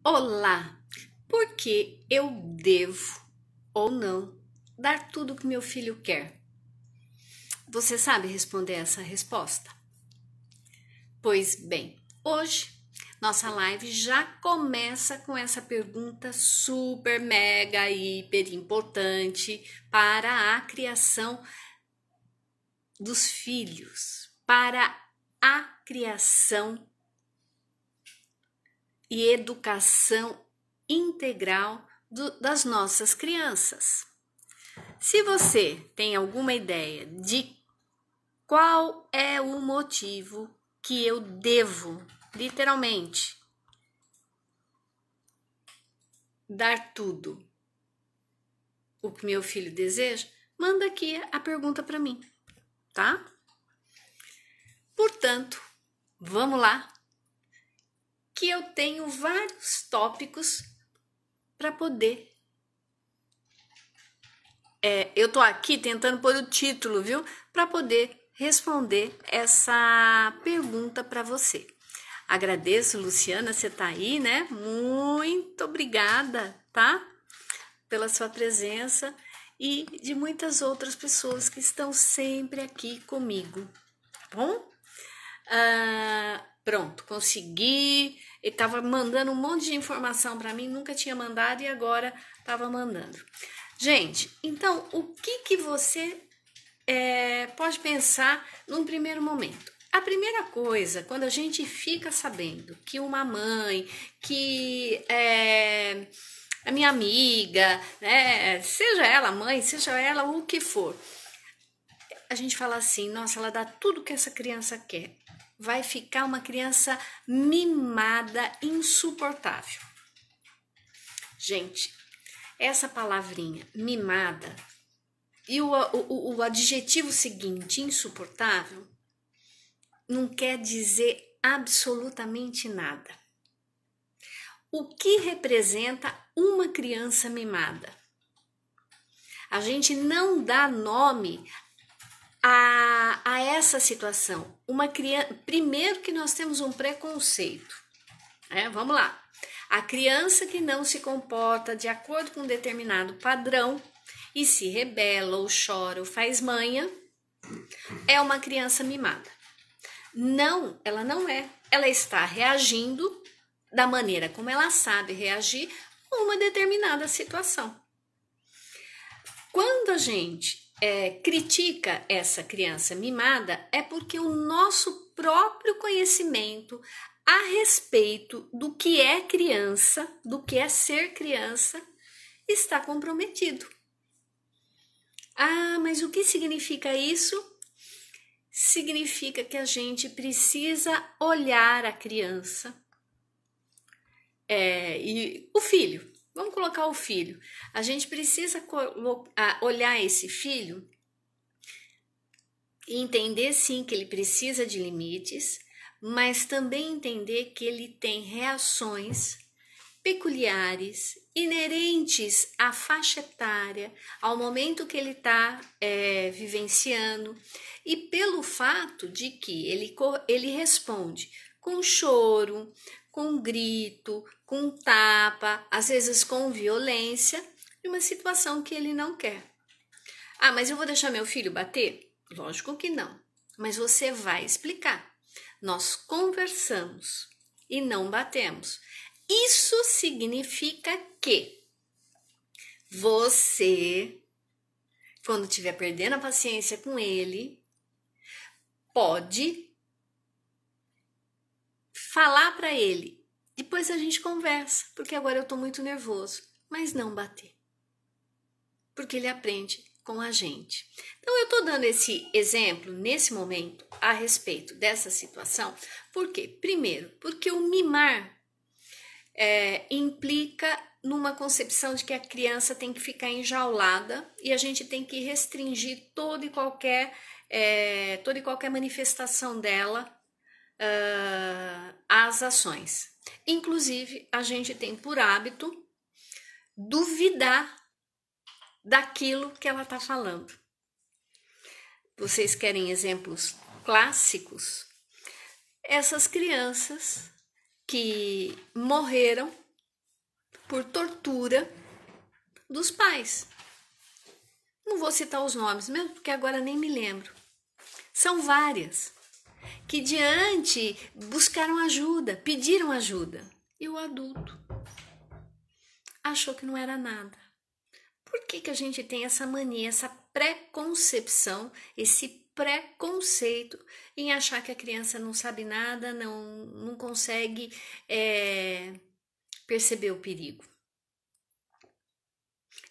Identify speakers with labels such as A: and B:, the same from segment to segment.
A: Olá! Por que eu devo ou não dar tudo o que meu filho quer? Você sabe responder essa resposta? Pois bem, hoje nossa live já começa com essa pergunta super, mega, hiper importante para a criação dos filhos, para a criação e educação integral das nossas crianças. Se você tem alguma ideia de qual é o motivo que eu devo, literalmente, dar tudo o que meu filho deseja, manda aqui a pergunta para mim, tá? Portanto, vamos lá, que eu tenho vários tópicos para poder. Eu tô aqui tentando pôr o título, viu? Para poder responder essa pergunta para você. Agradeço, Luciana, você tá aí, né? Muito obrigada, tá? Pela sua presença e de muitas outras pessoas que estão sempre aqui comigo, tá bom? Pronto, consegui. Ele tava mandando um monte de informação para mim, nunca tinha mandado e agora tava mandando. Gente, então o que você pode pensar num primeiro momento? A primeira coisa, quando a gente fica sabendo que uma mãe, que a minha amiga, né, seja ela mãe, seja ela o que for, a gente fala assim, nossa, ela dá tudo que essa criança quer. Vai ficar uma criança mimada, insuportável. Gente, essa palavrinha, mimada, e o adjetivo seguinte, insuportável, não quer dizer absolutamente nada. O que representa uma criança mimada? A gente não dá nome a essa situação. Uma criança, primeiro que nós temos um preconceito. Vamos lá. A criança que não se comporta de acordo com um determinado padrão e se rebela ou chora ou faz manha, é uma criança mimada. Não, ela não é. Ela está reagindo da maneira como ela sabe reagir a uma determinada situação. Quando a gente critica essa criança mimada, é porque o nosso próprio conhecimento a respeito do que é criança, do que é ser criança, está comprometido. Mas o que significa isso? Significa que a gente precisa olhar a criança e o filho. Vamos colocar o filho. A gente precisa olhar esse filho e entender sim que ele precisa de limites, mas também entender que ele tem reações peculiares, inerentes à faixa etária, ao momento que ele está vivenciando, e pelo fato de que ele responde com choro, com grito, com tapa, às vezes com violência, de uma situação que ele não quer. Mas eu vou deixar meu filho bater? Lógico que não, mas você vai explicar. Nós conversamos e não batemos. Isso significa que você, quando estiver perdendo a paciência com ele, pode falar para ele, depois a gente conversa, porque agora eu estou muito nervoso, mas não bater, porque ele aprende com a gente. Então eu estou dando esse exemplo nesse momento a respeito dessa situação, por quê? Primeiro, porque o mimar implica numa concepção de que a criança tem que ficar enjaulada e a gente tem que restringir toda e qualquer manifestação dela às ações. Inclusive, a gente tem por hábito duvidar daquilo que ela está falando. Vocês querem exemplos clássicos? Essas crianças que morreram por tortura dos pais. Não vou citar os nomes mesmo, porque agora nem me lembro. São várias que diante buscaram ajuda, pediram ajuda. E o adulto achou que não era nada. Por que a gente tem essa mania, essa preconcepção, esse preconceito em achar que a criança não sabe nada, não consegue perceber o perigo?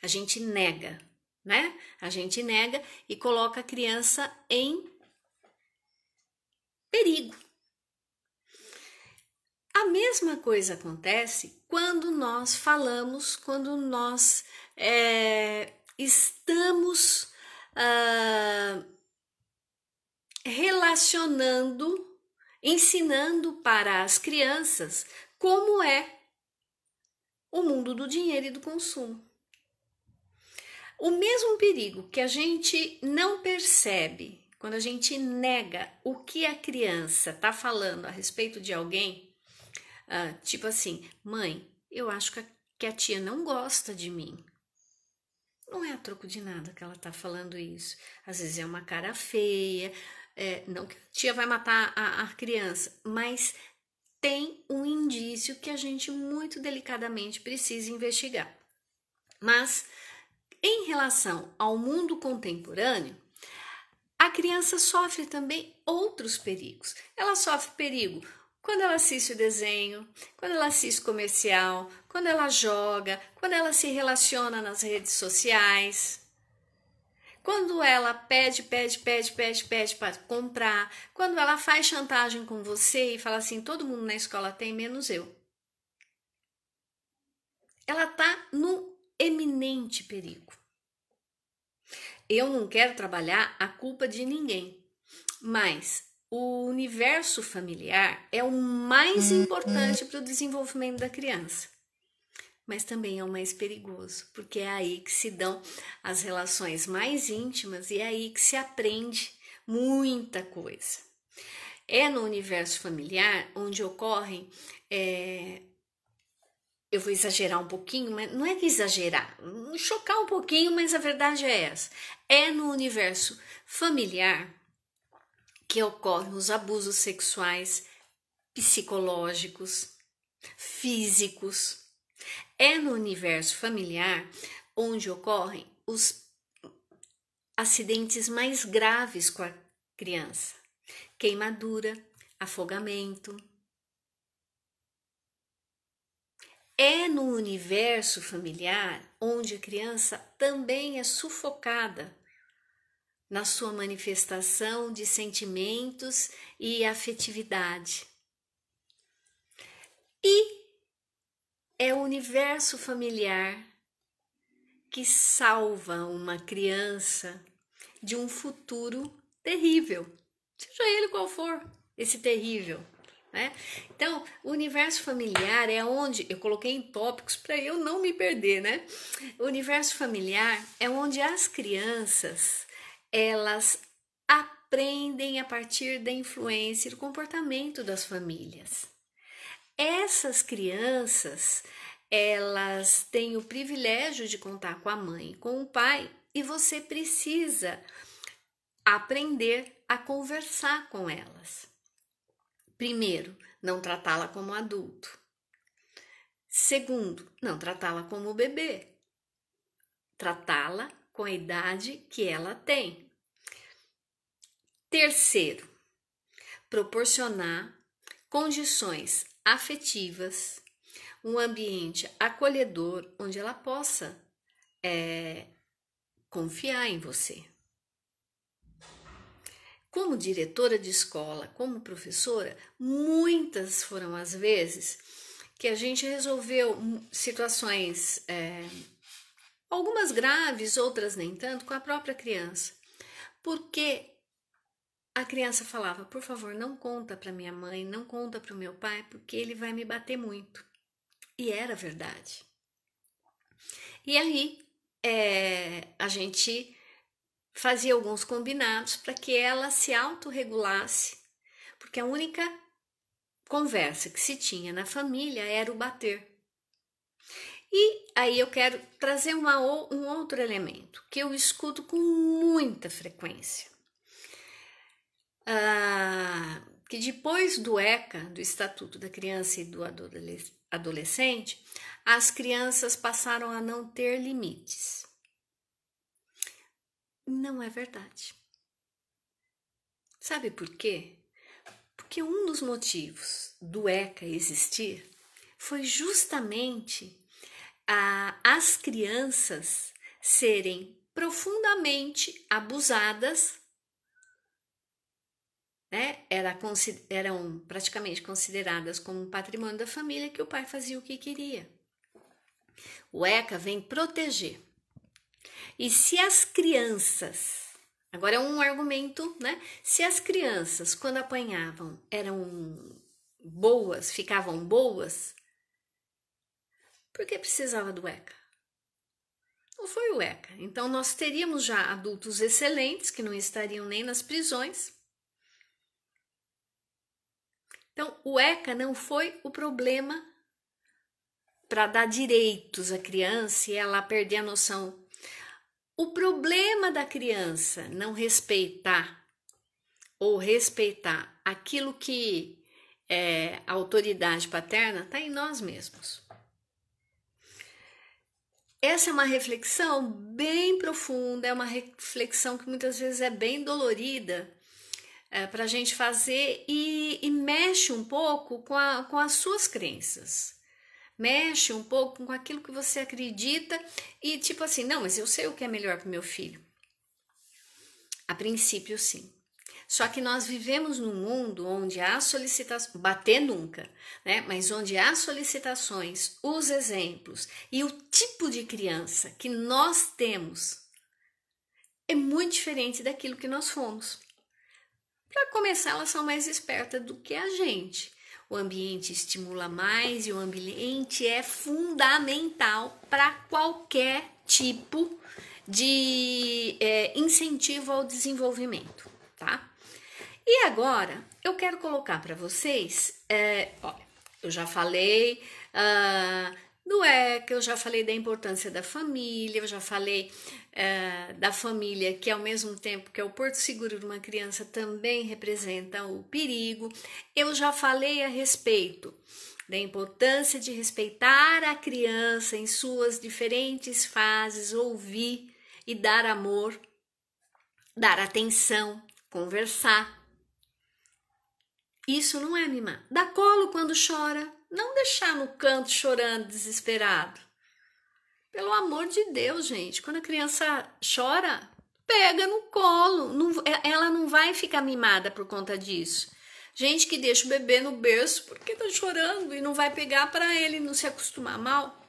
A: A gente nega, né? A gente nega e coloca a criança em perigo. A mesma coisa acontece quando nós falamos, quando nós estamos relacionando, ensinando para as crianças como é o mundo do dinheiro e do consumo. O mesmo perigo que a gente não percebe quando a gente nega o que a criança está falando a respeito de alguém, tipo assim, mãe, eu acho que a tia não gosta de mim. Não é a troco de nada que ela está falando isso. Às vezes é uma cara feia, não que a tia vai matar a criança, mas tem um indício que a gente muito delicadamente precisa investigar. Mas em relação ao mundo contemporâneo, a criança sofre também outros perigos. Ela sofre perigo quando ela assiste o desenho, quando ela assiste comercial, quando ela joga, quando ela se relaciona nas redes sociais, quando ela pede para comprar, quando ela faz chantagem com você e fala assim, todo mundo na escola tem, menos eu. Ela está num eminente perigo. Eu não quero trabalhar a culpa de ninguém, mas o universo familiar é o mais importante para o desenvolvimento da criança, mas também é o mais perigoso, porque é aí que se dão as relações mais íntimas e é aí que se aprende muita coisa. É no universo familiar onde ocorrem, eu vou exagerar um pouquinho, mas não é que exagerar, chocar um pouquinho, mas a verdade é essa. É no universo familiar que ocorrem os abusos sexuais, psicológicos, físicos. É no universo familiar onde ocorrem os acidentes mais graves com a criança. Queimadura, afogamento. É no universo familiar onde a criança também é sufocada na sua manifestação de sentimentos e afetividade. E é o universo familiar que salva uma criança de um futuro terrível, seja ele qual for esse terrível, né? Então, o universo familiar é onde, eu coloquei em tópicos para eu não me perder, né? O universo familiar é onde as crianças, elas aprendem a partir da influência e do comportamento das famílias. Essas crianças, elas têm o privilégio de contar com a mãe e com o pai, e você precisa aprender a conversar com elas. Primeiro, não tratá-la como adulto. Segundo, não tratá-la como bebê. Tratá-la com a idade que ela tem. Terceiro, proporcionar condições afetivas, um ambiente acolhedor onde ela possa confiar em você. Como diretora de escola, como professora, muitas foram as vezes que a gente resolveu situações, algumas graves, outras nem tanto, com a própria criança. Porque a criança falava, por favor, não conta para minha mãe, não conta para o meu pai, porque ele vai me bater muito. E era verdade. E aí, a gente fazia alguns combinados para que ela se autorregulasse, porque a única conversa que se tinha na família era o bater. E aí eu quero trazer um outro elemento que eu escuto com muita frequência. Que depois do ECA, do Estatuto da Criança e do Adolescente, as crianças passaram a não ter limites. Não é verdade. Sabe por quê? Porque um dos motivos do ECA existir foi justamente as crianças serem profundamente abusadas, né? Eram praticamente consideradas como um patrimônio da família que o pai fazia o que queria. O ECA vem proteger. E se as crianças, agora é um argumento, né? Se as crianças, quando apanhavam, eram boas, ficavam boas, por que precisava do ECA? Não foi o ECA. Então, nós teríamos já adultos excelentes que não estariam nem nas prisões. Então, o ECA não foi o problema para dar direitos à criança e ela perder a noção. O problema da criança não respeitar ou respeitar aquilo que é a autoridade paterna está em nós mesmos. Essa é uma reflexão bem profunda, é uma reflexão que muitas vezes é bem dolorida para a gente fazer e mexe um pouco com as suas crenças. Mexe um pouco com aquilo que você acredita e tipo assim, não, mas eu sei o que é melhor para o meu filho. A princípio, sim. Só que nós vivemos num mundo onde há solicitações, bater nunca, né? Mas onde há solicitações, os exemplos e o tipo de criança que nós temos é muito diferente daquilo que nós fomos. Para começar, elas são mais espertas do que a gente. O ambiente estimula mais e o ambiente é fundamental para qualquer tipo de incentivo ao desenvolvimento, tá? E agora eu quero colocar para vocês, olha, eu já falei do ECA, eu já falei da importância da família, eu já falei da família que ao mesmo tempo que é o porto seguro de uma criança também representa o perigo. Eu já falei a respeito da importância de respeitar a criança em suas diferentes fases, ouvir e dar amor, dar atenção, conversar. Isso não é mimar. Dar colo quando chora, não deixar no canto chorando desesperado. Pelo amor de Deus, gente, quando a criança chora, pega no colo, ela não vai ficar mimada por conta disso. Gente que deixa o bebê no berço porque tá chorando e não vai pegar para ele não se acostumar mal.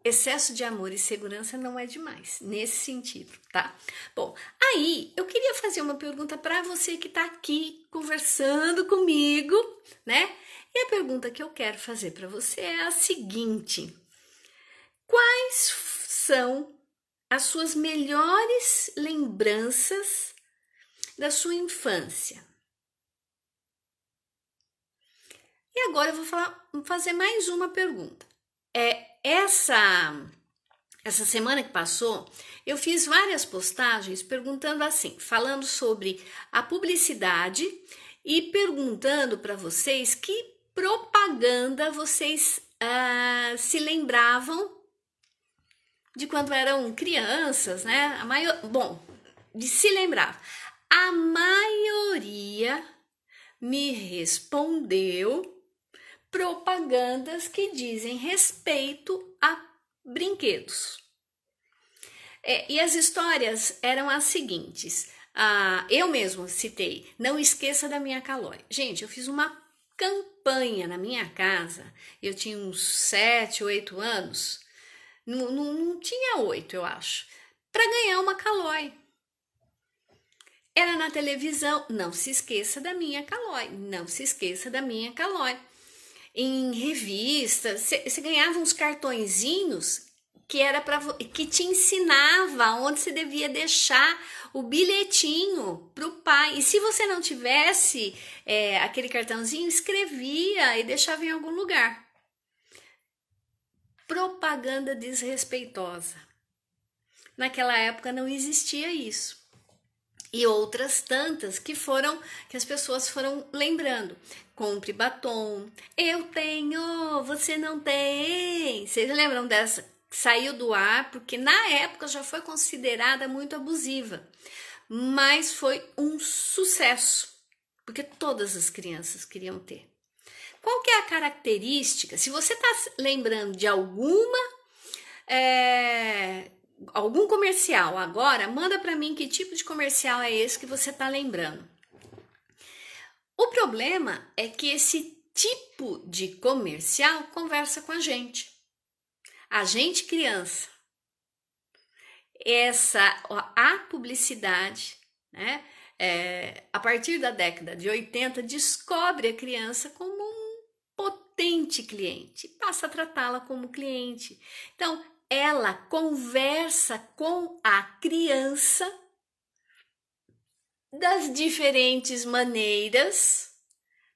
A: Excesso de amor e segurança não é demais, nesse sentido, tá? Bom, aí eu queria fazer uma pergunta para você que tá aqui conversando comigo, né? E a pergunta que eu quero fazer para você é a seguinte: quais são as suas melhores lembranças da sua infância? E agora eu vou fazer mais uma pergunta. Essa semana que passou, eu fiz várias postagens perguntando assim, falando sobre a publicidade e perguntando para vocês que propaganda vocês se lembravam de quando eram crianças, né? De se lembrar. A maioria me respondeu propagandas que dizem respeito a brinquedos. E as histórias eram as seguintes. Eu mesmo citei, não esqueça da minha Calói. Gente, eu fiz uma campanha na minha casa, eu tinha uns 7, 8 anos, não tinha 8, eu acho, para ganhar uma Calói. Era na televisão, não se esqueça da minha Calói, não se esqueça da minha Calói. Em revistas, você ganhava uns cartõezinhos que te ensinava onde você devia deixar o bilhetinho para o pai. E se você não tivesse aquele cartãozinho, escrevia e deixava em algum lugar. propaganda desrespeitosa. Naquela época não existia isso. E outras tantas que as pessoas foram lembrando. Compre batom, eu tenho, você não tem. Vocês lembram dessa? Saiu do ar porque na época já foi considerada muito abusiva, mas foi um sucesso, porque todas as crianças queriam ter. Qual que é a característica? Se você está lembrando de algum comercial agora, manda para mim que tipo de comercial é esse que você está lembrando. O problema é que esse tipo de comercial conversa com a gente criança. A publicidade, né, a partir da década de 80, descobre a criança como um potente cliente e passa a tratá-la como cliente. Então, ela conversa com a criança das diferentes maneiras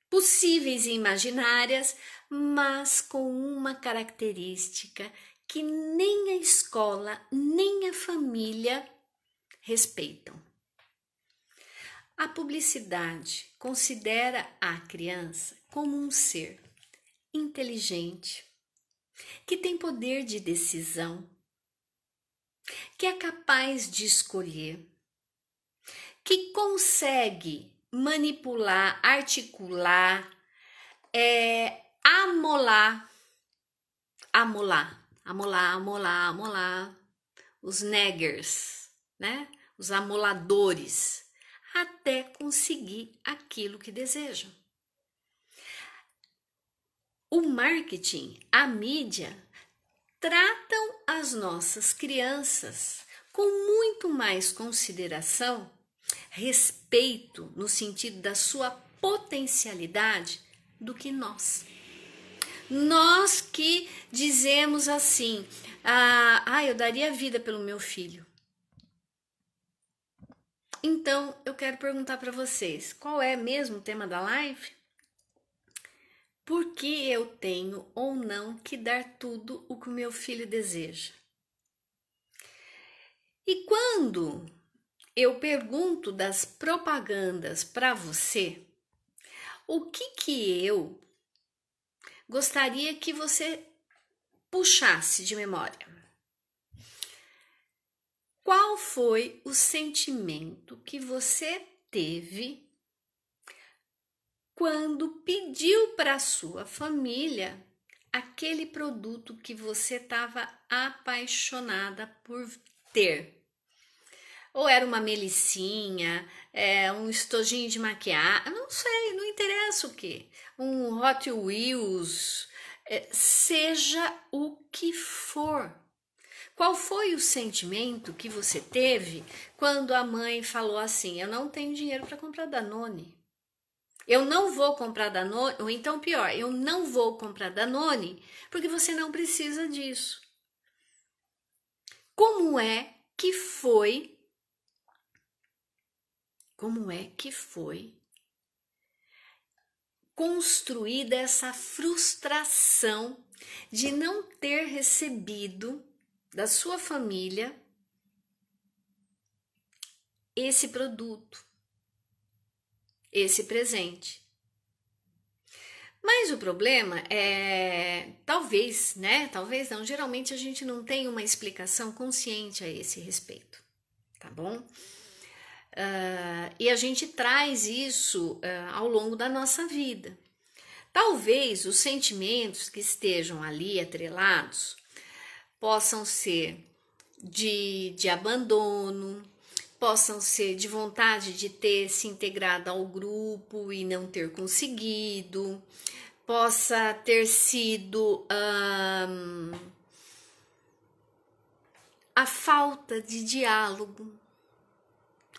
A: possíveis e imaginárias, mas com uma característica que nem a escola, nem a família respeitam. A publicidade considera a criança como um ser inteligente, que tem poder de decisão, que é capaz de escolher, que consegue manipular, articular, amolar os naggers, né? Os amoladores, até conseguir aquilo que desejam. O marketing, a mídia, tratam as nossas crianças com muito mais consideração, respeito no sentido da sua potencialidade do que nós. Nós que dizemos assim, eu daria a vida pelo meu filho. Então, eu quero perguntar para vocês, qual é mesmo o tema da live? Por que eu tenho ou não que dar tudo o que o meu filho deseja? E quando eu pergunto das propagandas para você, o que eu gostaria que você puxasse de memória? Qual foi o sentimento que você teve quando pediu para sua família aquele produto que você estava apaixonada por ter? Ou era uma melicinha, um estojinho de maquiagem, não sei, não interessa o que, um Hot Wheels, seja o que for. Qual foi o sentimento que você teve quando a mãe falou assim, eu não tenho dinheiro para comprar Danone? Eu não vou comprar Danone, ou então pior, eu não vou comprar Danone porque você não precisa disso. Como é que foi construída essa frustração de não ter recebido da sua família esse produto, esse presente? Mas o problema é, talvez não, geralmente a gente não tem uma explicação consciente a esse respeito, tá bom? E a gente traz isso ao longo da nossa vida. Talvez os sentimentos que estejam ali atrelados possam ser de abandono, possam ser de vontade de ter se integrado ao grupo e não ter conseguido, possa ter sido a falta de diálogo,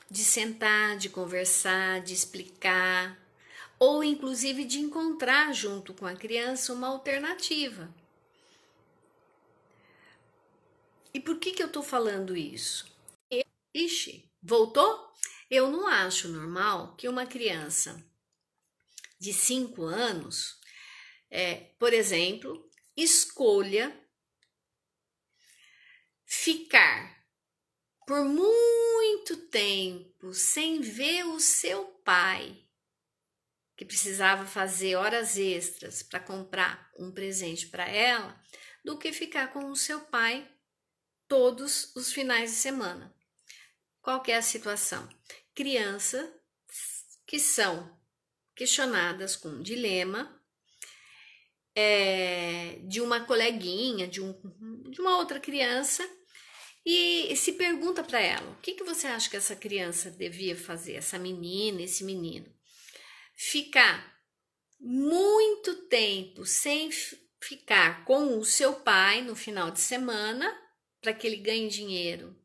A: de sentar, de conversar, de explicar, ou inclusive de encontrar junto com a criança uma alternativa. E por que eu estou falando isso? Ixi, voltou? Eu não acho normal que uma criança de 5 anos, por exemplo, escolha ficar por muito tempo sem ver o seu pai, que precisava fazer horas extras para comprar um presente para ela, do que ficar com o seu pai todos os finais de semana. Qual que é a situação? Crianças que são questionadas com um dilema de uma coleguinha, de uma outra criança, e se pergunta para ela, o que você acha que essa criança devia fazer, essa menina, esse menino? Ficar muito tempo sem ficar com o seu pai no final de semana, para que ele ganhe dinheiro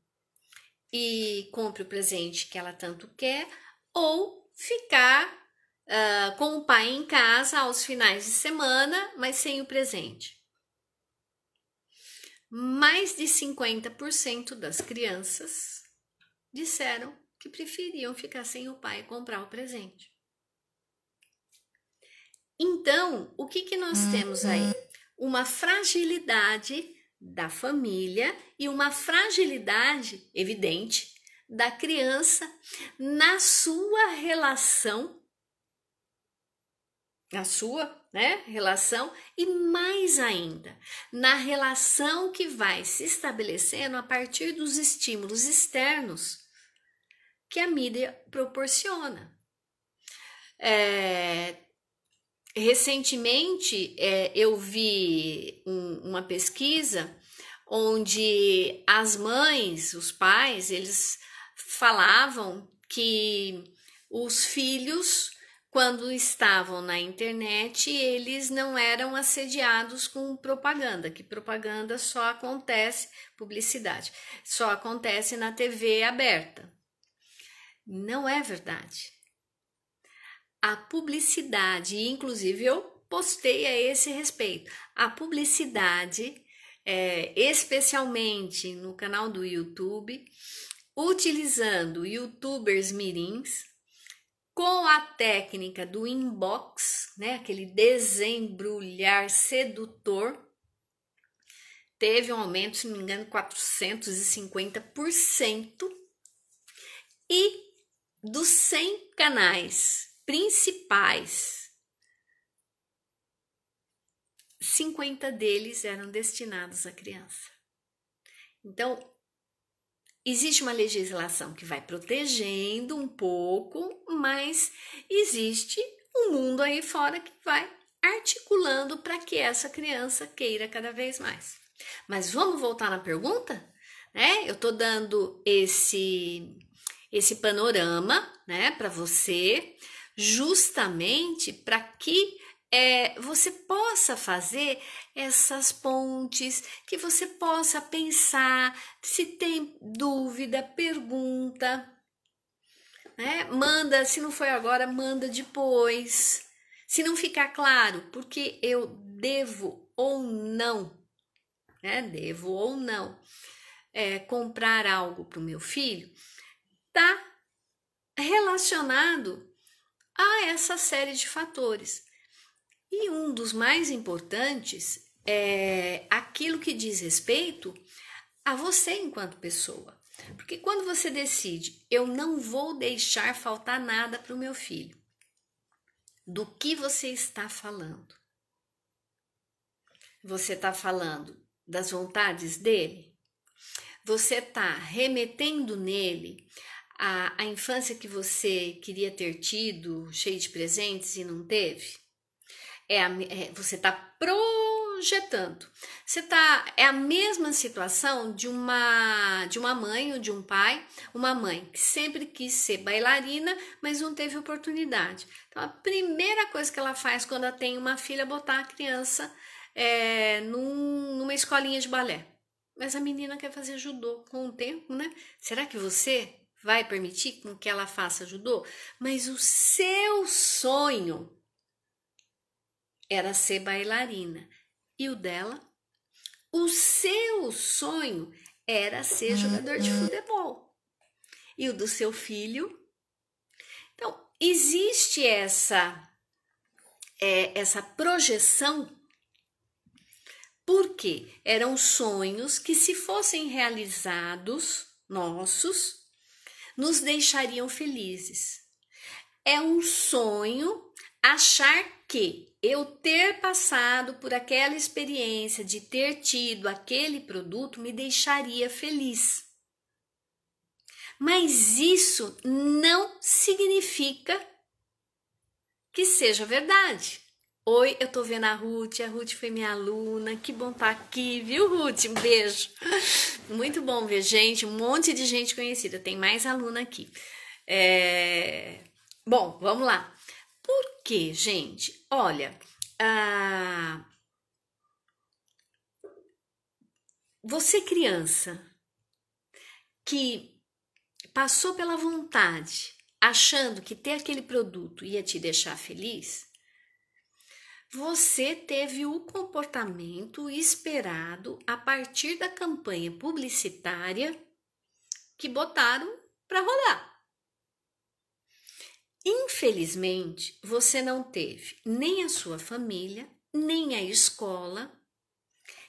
A: e compre o presente que ela tanto quer, ou ficar com o pai em casa aos finais de semana, mas sem o presente. Mais de 50% das crianças disseram que preferiam ficar sem o pai e comprar o presente. Então, o que nós temos aí? Uma fragilidade da família e uma fragilidade evidente da criança na sua relação, relação, e mais ainda, na relação que vai se estabelecendo a partir dos estímulos externos que a mídia proporciona. Recentemente, eu vi uma pesquisa onde as mães, os pais, eles falavam que os filhos, quando estavam na internet, eles não eram assediados com propaganda, que propaganda só acontece, publicidade, só acontece na TV aberta. Não é verdade. A publicidade, inclusive eu postei a esse respeito, a publicidade, especialmente no canal do YouTube, utilizando youtubers mirins, com a técnica do inbox, aquele desembrulhar sedutor, teve um aumento, se não me engano, 450%, e dos 100 canais principais, 50 deles eram destinados à criança. Então, existe uma legislação que vai protegendo um pouco, mas existe um mundo aí fora que vai articulando para que essa criança queira cada vez mais. Mas vamos voltar na pergunta? Eu estou dando esse panorama, para você, justamente para que você possa fazer essas pontes, que você possa pensar, se tem dúvida, pergunta, manda, se não foi agora, manda depois. Se não ficar claro, porque eu devo ou não, comprar algo para o meu filho, está relacionado a essa série de fatores. E um dos mais importantes é aquilo que diz respeito a você enquanto pessoa. Porque quando você decide, eu não vou deixar faltar nada para o meu filho, do que você está falando? Você está falando das vontades dele? Você está remetendo nele a infância que você queria ter tido, cheia de presentes e não teve? Você está projetando. É a mesma situação de uma mãe ou de um pai, uma mãe que sempre quis ser bailarina, mas não teve oportunidade. Então, a primeira coisa que ela faz quando ela tem uma filha é botar a criança numa escolinha de balé. Mas a menina quer fazer judô com o tempo, Será que você vai permitir que ela faça judô? Mas o seu sonho era ser bailarina. E o dela? O seu sonho era ser jogador de futebol. E o do seu filho? Então, existe essa projeção Porque eram sonhos que, se fossem realizados, nossos, nos deixariam felizes. É um sonho achar que eu ter passado por aquela experiência de ter tido aquele produto me deixaria feliz. Mas isso não significa que seja verdade. Oi, eu tô vendo a Ruth foi minha aluna, que bom estar aqui, viu, Ruth? Um beijo. Muito bom ver gente, um monte de gente conhecida, tem mais aluna aqui. Bom, vamos lá. Por quê, gente? Olha, você criança que passou pela vontade, achando que ter aquele produto ia te deixar feliz, você teve o comportamento esperado a partir da campanha publicitária que botaram para rodar. Infelizmente, você não teve nem a sua família, nem a escola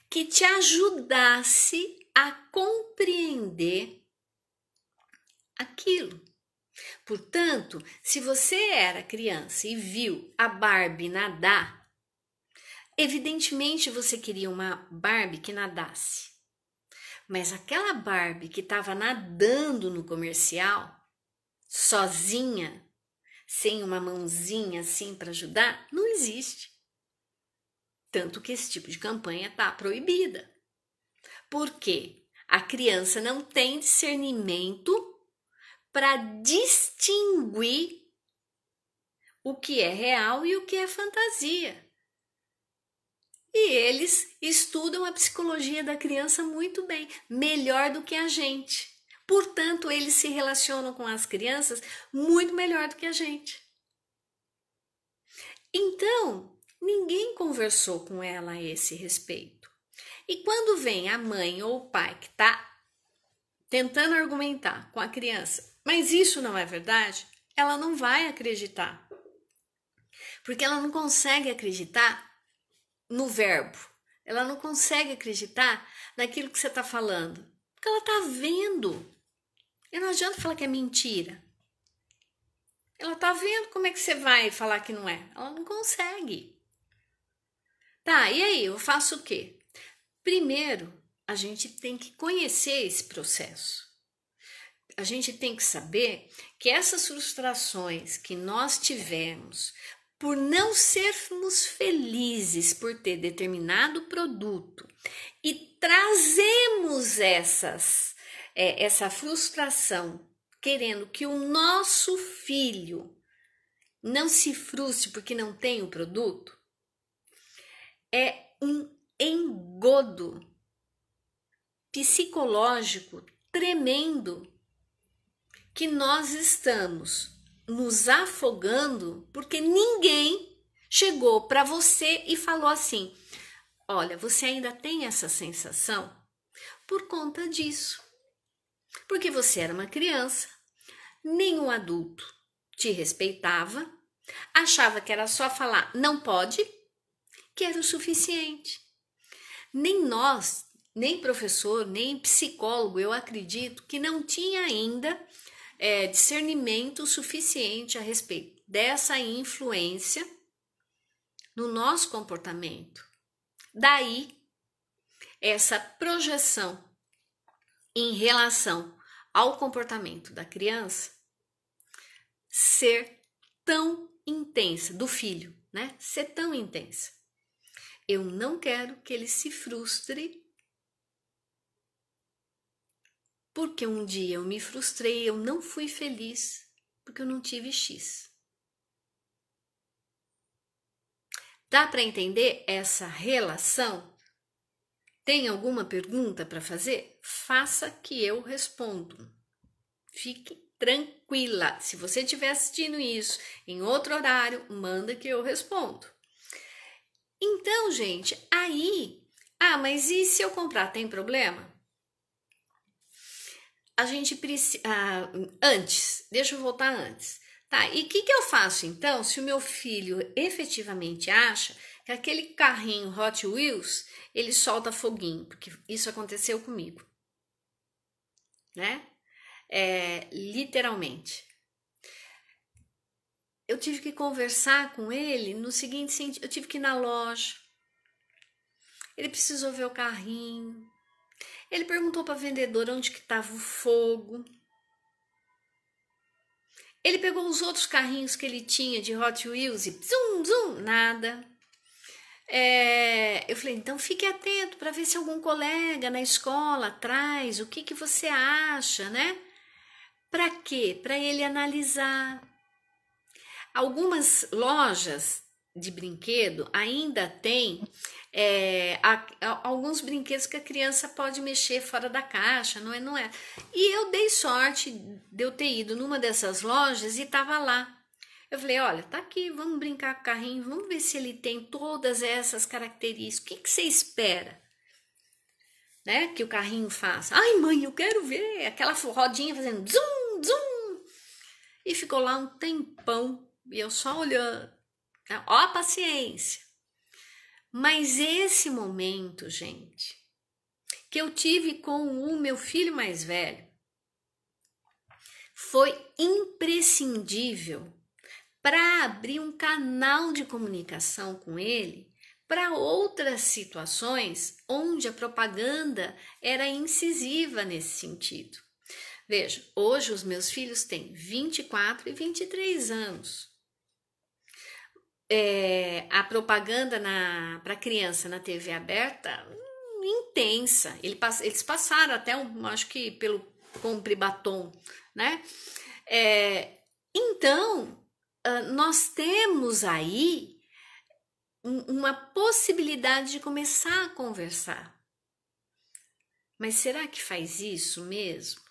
A: que te ajudasse a compreender aquilo. Portanto, se você era criança e viu a Barbie nadar, evidentemente você queria uma Barbie que nadasse. Mas aquela Barbie que estava nadando no comercial, sozinha, sem uma mãozinha assim para ajudar, não existe. Tanto que esse tipo de campanha está proibida. Porque a criança não tem discernimento para distinguir o que é real e o que é fantasia. E eles estudam a psicologia da criança muito bem, melhor do que a gente. Portanto, eles se relacionam com as crianças muito melhor do que a gente. Então, ninguém conversou com ela a esse respeito. E quando vem a mãe ou o pai que está tentando argumentar com a criança, mas isso não é verdade, ela não vai acreditar. Porque ela não consegue acreditar no verbo. Ela não consegue acreditar naquilo que você está falando. Porque ela está vendo. E não adianta falar que é mentira. Ela está vendo, como é que você vai falar que não é? Ela não consegue. Tá, e aí, eu faço o quê? Primeiro, a gente tem que conhecer esse processo. A gente tem que saber que essas frustrações que nós tivemos por não sermos felizes por ter determinado produto e trazemos essa frustração querendo que o nosso filho não se frustre porque não tem o produto, é um engodo psicológico tremendo que nós estamos nos afogando porque ninguém chegou para você e falou assim: olha, você ainda tem essa sensação por conta disso. Porque você era uma criança, nenhum adulto te respeitava, achava que era só falar não pode, que era o suficiente. Nem nós, nem professor, nem psicólogo, eu acredito que não tinha ainda discernimento suficiente a respeito dessa influência no nosso comportamento. Daí, essa projeção em relação ao comportamento da criança ser tão intensa, do filho, né? Ser tão intensa. Eu não quero que ele se frustre porque um dia eu me frustrei, eu não fui feliz porque eu não tive X. Dá para entender essa relação? Tem alguma pergunta para fazer? Faça que eu respondo. Fique tranquila. Se você estiver assistindo isso em outro horário, manda que eu respondo. Então, gente, aí... mas e se eu comprar, tem problema? A gente precisa... antes, deixa eu voltar antes. Tá, e o que eu faço então se o meu filho efetivamente acha que aquele carrinho Hot Wheels, ele solta foguinho, porque isso aconteceu comigo, né? Literalmente. Eu tive que conversar com ele no seguinte sentido, eu tive que ir na loja, ele precisou ver o carrinho, ele perguntou para a vendedora onde que estava o fogo, ele pegou os outros carrinhos que ele tinha de Hot Wheels e zum, zum, nada. Eu falei, então fique atento para ver se algum colega na escola traz, o que você acha, né? Para quê? Para ele analisar. Algumas lojas de brinquedo ainda tem alguns brinquedos que a criança pode mexer fora da caixa, não é? E eu dei sorte de eu ter ido numa dessas lojas e estava lá. Eu falei, olha, tá aqui, vamos brincar com o carrinho, vamos ver se ele tem todas essas características. O que você espera, né, que o carrinho faça? Ai, mãe, eu quero ver aquela rodinha fazendo zum, zum. E ficou lá um tempão e eu só olhando. Ó a paciência. Mas esse momento, gente, que eu tive com o meu filho mais velho, foi imprescindível para abrir um canal de comunicação com ele para outras situações onde a propaganda era incisiva nesse sentido. Veja, hoje os meus filhos têm 24 e 23 anos. A propaganda para criança na TV aberta, intensa. Eles passaram até, acho que pelo compre batom, né? Então, nós temos aí uma possibilidade de começar a conversar. Mas será que faz isso mesmo?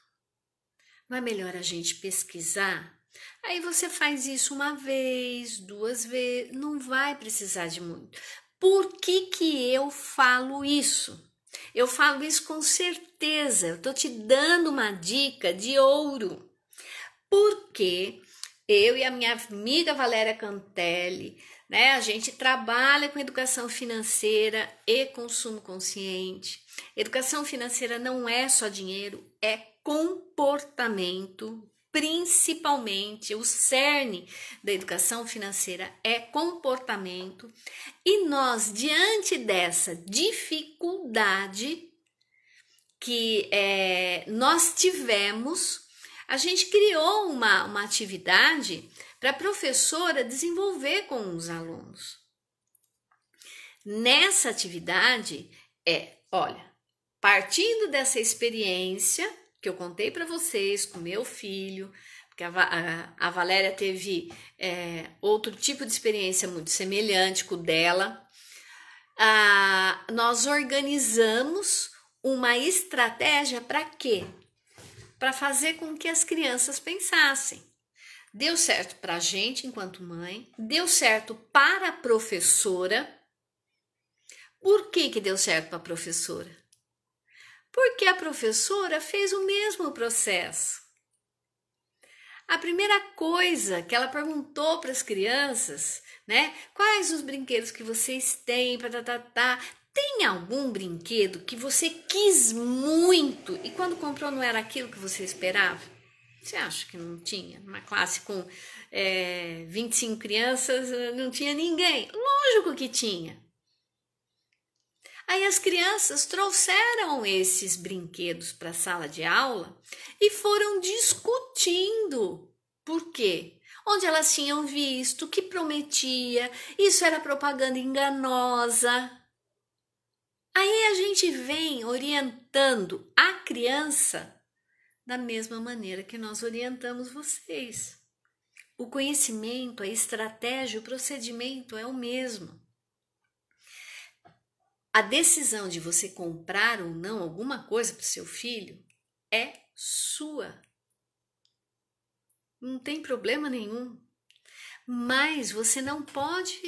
A: Não é melhor a gente pesquisar? Aí você faz isso uma vez, 2 vezes, não vai precisar de muito. Por que eu falo isso? Eu falo isso com certeza, eu estou te dando uma dica de ouro. Porque eu e a minha amiga Valéria Cantelli, né, a gente trabalha com educação financeira e consumo consciente. Educação financeira não é só dinheiro, é comportamento, principalmente o cerne da educação financeira é comportamento. E nós, diante dessa dificuldade que nós tivemos, a gente criou uma atividade para a professora desenvolver com os alunos. Nessa atividade olha, partindo dessa experiência que eu contei para vocês com meu filho, porque a Valéria teve outro tipo de experiência muito semelhante com o dela, nós organizamos uma estratégia para quê? Para fazer com que as crianças pensassem. Deu certo para a gente enquanto mãe, deu certo para a professora. Por que deu certo para a professora? Porque a professora fez o mesmo processo. A primeira coisa que ela perguntou para as crianças, né? Quais os brinquedos que vocês têm? Tem algum brinquedo que você quis muito e quando comprou não era aquilo que você esperava? Você acha que não tinha? Numa classe com 25 crianças, não tinha ninguém? Lógico que tinha. Aí as crianças trouxeram esses brinquedos para a sala de aula e foram discutindo. Por quê? Onde elas tinham visto, que prometia, isso era propaganda enganosa. Aí a gente vem orientando a criança da mesma maneira que nós orientamos vocês. O conhecimento, a estratégia, o procedimento é o mesmo. A decisão de você comprar ou não alguma coisa para o seu filho é sua. Não tem problema nenhum. Mas você não pode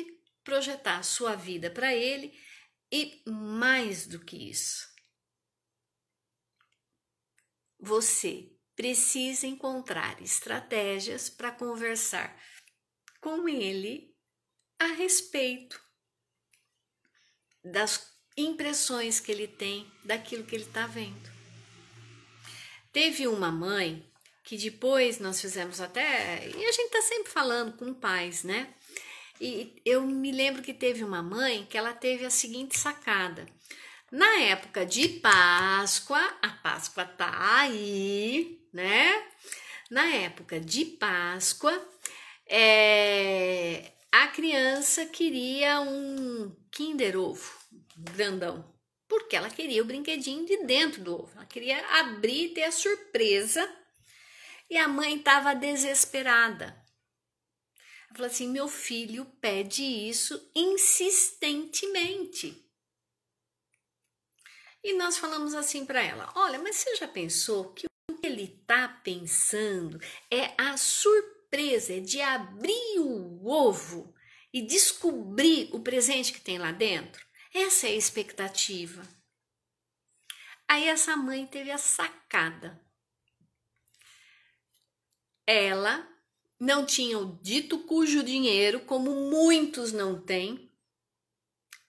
A: projetar a sua vida para ele e mais do que isso. Você precisa encontrar estratégias para conversar com ele a respeito. das impressões que ele tem daquilo que ele está vendo. Teve uma mãe que depois nós fizemos até, e a gente está sempre falando com pais, né? E eu me lembro que teve uma mãe que ela teve a seguinte sacada. Na época de Páscoa, a Páscoa tá aí, né? Na época de Páscoa, a criança queria um Kinder Ovo grandão, porque ela queria o brinquedinho de dentro do ovo. Ela queria abrir e ter a surpresa. E a mãe estava desesperada. Ela falou assim: meu filho pede isso insistentemente. E nós falamos assim para ela: olha, mas você já pensou que o que ele está pensando é a surpresa de abrir o ovo e descobrir o presente que tem lá dentro? Essa é a expectativa. Aí essa mãe teve a sacada. Ela não tinha o dito cujo dinheiro, como muitos não têm,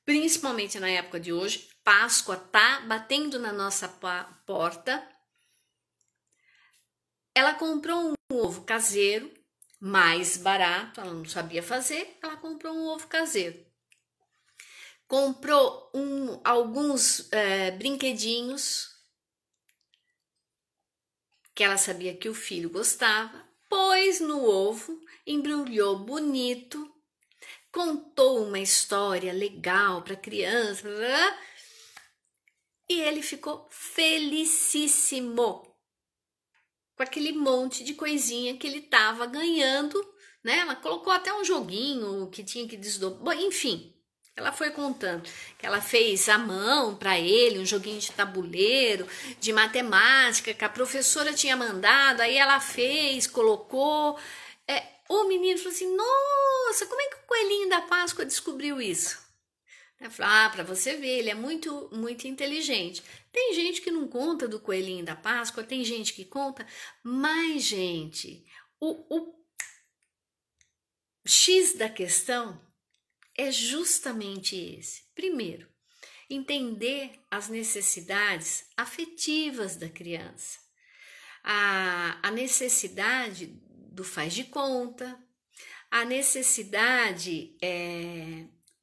A: principalmente na época de hoje. Páscoa tá batendo na nossa porta. Ela comprou um ovo caseiro, mais barato, ela não sabia fazer, ela comprou um ovo caseiro. Comprou alguns brinquedinhos que ela sabia que o filho gostava, pôs no ovo, embrulhou bonito, contou uma história legal para a criança, e ele ficou felicíssimo com aquele monte de coisinha que ele estava ganhando, né? Ela colocou até um joguinho que tinha que desdobrar, bom, enfim. Ela foi contando que ela fez à mão para ele um joguinho de tabuleiro, de matemática, que a professora tinha mandado, aí ela fez, colocou. O menino falou assim: nossa, como é que o coelhinho da Páscoa descobriu isso? Ela falou: para você ver, ele é muito, muito inteligente. Tem gente que não conta do coelhinho da Páscoa, tem gente que conta, mas, gente, o X da questão é justamente esse. Primeiro, entender as necessidades afetivas da criança, a necessidade do faz de conta, a necessidade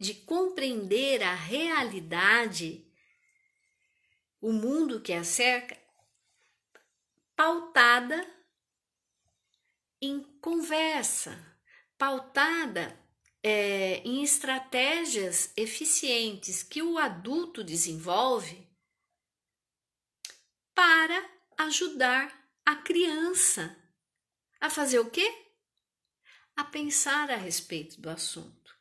A: de compreender a realidade, o mundo que a cerca, pautada em conversa, pautada em estratégias eficientes que o adulto desenvolve para ajudar a criança a fazer o quê? A pensar a respeito do assunto.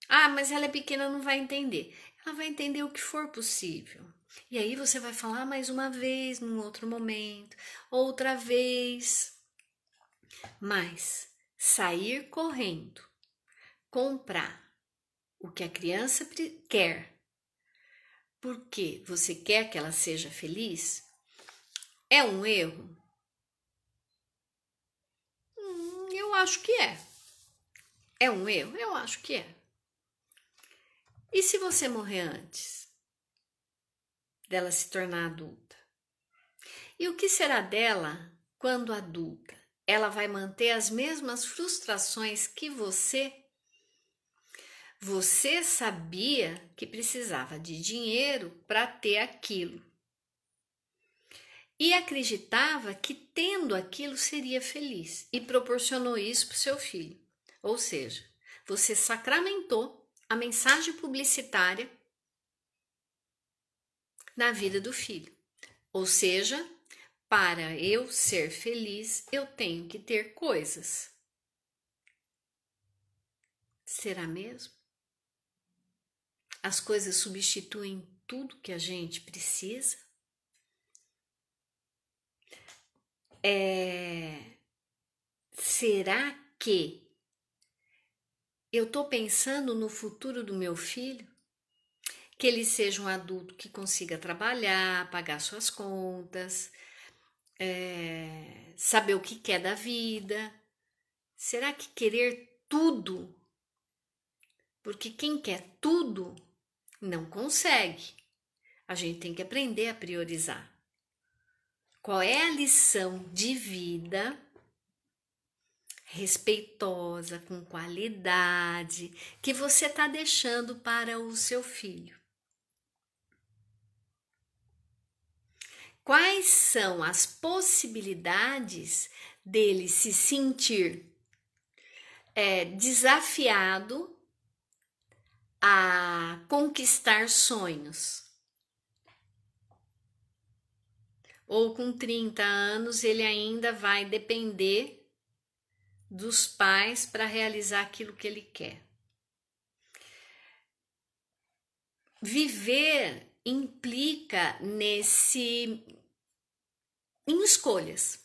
A: Ah, mas ela é pequena, não vai entender. Ela vai entender o que for possível. E aí você vai falar mais uma vez, num outro momento, outra vez. Mas sair correndo, comprar o que a criança quer, porque você quer que ela seja feliz, é um erro? Eu acho que é. É um erro? Eu acho que é. E se você morrer antes dela se tornar adulta? E o que será dela quando adulta? Ela vai manter as mesmas frustrações que você? Você sabia que precisava de dinheiro para ter aquilo e acreditava que tendo aquilo seria feliz e proporcionou isso para o seu filho. Ou seja, você sacramentou a mensagem publicitária na vida do filho. Ou seja, para eu ser feliz, eu tenho que ter coisas. Será mesmo? As coisas substituem tudo que a gente precisa? Será que eu estou pensando no futuro do meu filho? Que ele seja um adulto que consiga trabalhar, pagar suas contas, saber o que quer da vida. Será que querer tudo? Porque quem quer tudo Não consegue. A gente tem que aprender a priorizar. Qual é a lição de vida respeitosa, com qualidade, que você está deixando para o seu filho? Quais são as possibilidades dele se sentir desafiado a conquistar sonhos? Ou com 30 anos ele ainda vai depender dos pais para realizar aquilo que ele quer? Viver implica em escolhas.